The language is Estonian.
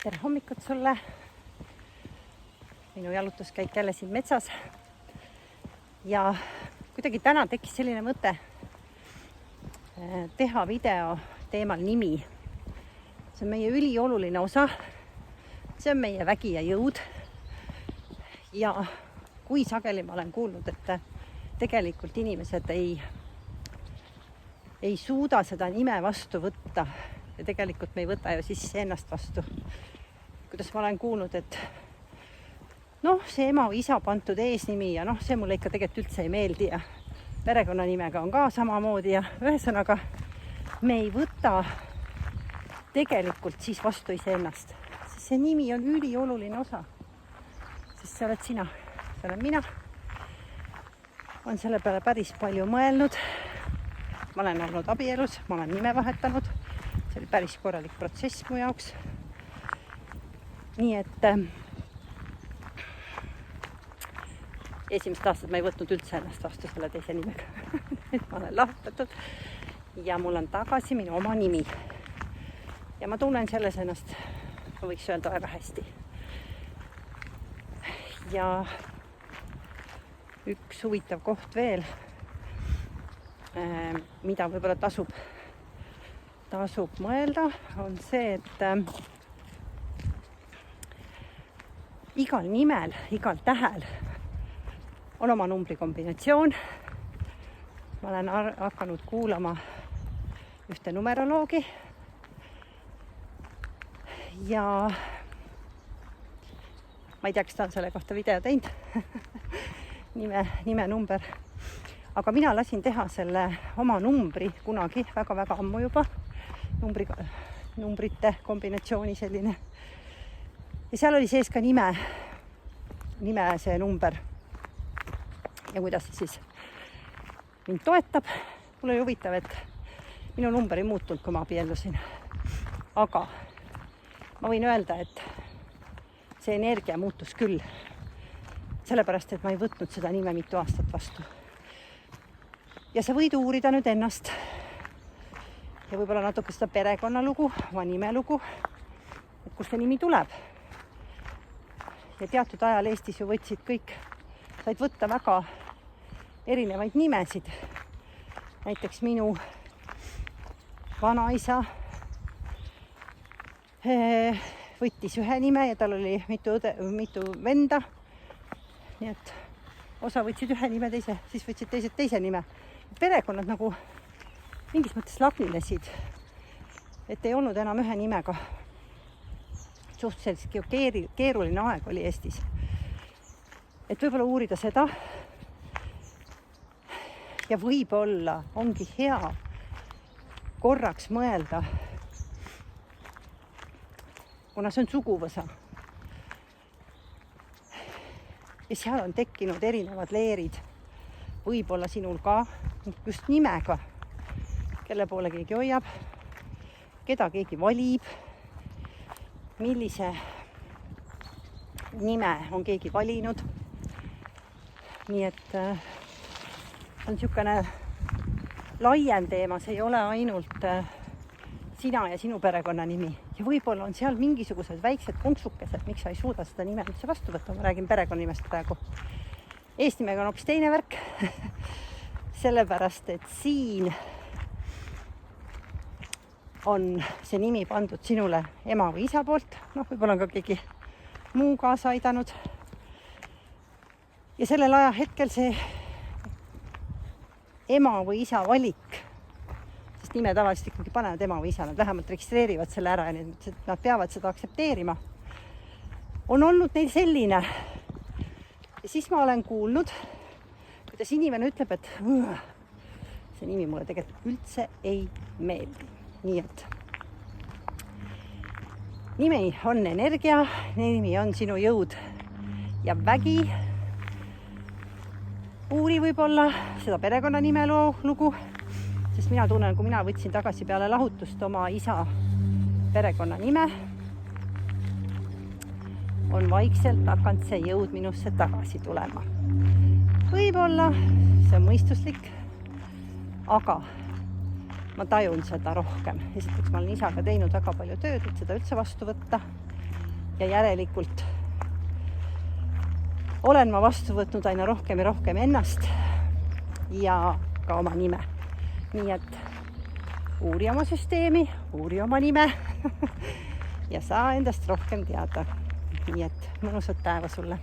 Tere hommikut sulle. Minu jalutuskäik jälle siin metsas. Ja kuidagi täna tekkis selline mõte teha video teemal nimi. See on meie ülioluline osa. See on meie vägi ja jõud. Ja kui sageli ma olen kuulnud, et tegelikult inimesed ei suuda seda nime vastu võtta. Ja tegelikult me ei võta ju siis ennast vastu. Kuidas ma olen kuulnud, et see ema või isa pandud eesnimi ja see mulle ikka tegelikult üldse ei meeldi ja perekonnanimega on ka samamoodi ja ühesõnaga me ei võta tegelikult siis vastu iseennast. Sest see nimi on ülioluline osa. Sest see oled sina, see olen mina. On selle peale päris palju mõelnud. Ma olen olnud abielus, ma olen nime vahetanud. See oli päris korralik protsess mu jaoks. Nii et esimest aastat ma ei võtnud üldse ennast vastu selle teise nimega. Ma olen lahutatud ja mul on tagasi minu oma nimi. Ja ma tunnen selles ennast, ma võiks öelda väga hästi. Ja üks huvitav koht veel, mida võib-olla tasub mõelda, on see, et igal nimel, igal tähel on oma numbri kombinatsioon. Ma olen hakanud kuulama ühte numeroloogi ja ma ei tea, kas ta on selle kohta video teinud, nime number. Aga mina lasin teha selle oma numbri kunagi väga-väga ammu juba. Numbrite kombinatsiooni selline. Ja seal oli sees ka nime see number. Ja kuidas see siis mind toetab. Mul oli huvitav, et minu number ei muutunud, kui ma abiellusin. Aga ma võin öelda, et see energia muutus küll. Sellepärast, et ma ei võtnud seda nime mitu aastat vastu. Ja sa võid uurida nüüd ennast ja võib-olla natuke seda perekonnalugu, oma nimelugu, et kust see nimi tuleb. Ja teatud ajal Eestis ju võtsid kõik, said võtta väga erinevaid nimesid. Näiteks minu vanaisa võttis ühe nime ja tal oli mitu venda. Nii et osa võtsid ühe nime, siis võtsid teised teise nime. Perekonnad nagu mingis mõttes lagninesid, et ei olnud enam ühe nimega. Suhteliselt keeruline aeg oli Eestis. Et võib-olla uurida seda ja võib-olla ongi hea korraks mõelda, kuna see on suguvõsa. Ja seal on tekkinud erinevad leerid. Võib-olla sinul ka just nimega, kelle poole keegi hoiab, keda keegi valib, millise nime on keegi valinud. Nii et see on niisugune laiem teema, see ei ole ainult sina ja sinu perekonnanimi. Ja võib-olla on seal mingisugused väiksed konksukesed, miks sa ei suuda seda nime üldse vastu võtta. Ma räägin perekonnanimest praegu. Eesnimega on hoopis teine värk. Sellepärast, et siin on see nimi pandud sinule ema või isa poolt. Võib-olla on ka keegi muu kaasa aidanud. Ja sellel ajahetkel see ema või isa valik, sest nime tavaliselt ikkagi panevad ema või isa, nad vähemalt registreerivad selle ära ja nad peavad seda aktsepteerima, on olnud neil selline. Ja siis ma olen kuulnud, kuidas inimene ütleb, et see nimi mulle tegelikult üldse ei meeldi. Nii et nimi on energia, nimi on sinu jõud ja vägi. Uuri võib-olla seda perekonnanime lugu, sest mina tunnen, kui mina võtsin tagasi peale lahutust oma isa perekonnanime, on vaikselt hakanud see jõud minusse tagasi tulema. Võib-olla see on mõistuslik, aga ma tajun seda rohkem. Esiteks ma olen isaga teinud väga palju tööd, et seda üldse vastu võtta. ja järelikult olen ma vastu võtnud aina rohkem ja rohkem ennast ja ka oma nime. Nii et uuri oma süsteemi, uuri oma nime ja saa endast rohkem teada. Nii et mõnusat päeva sulle!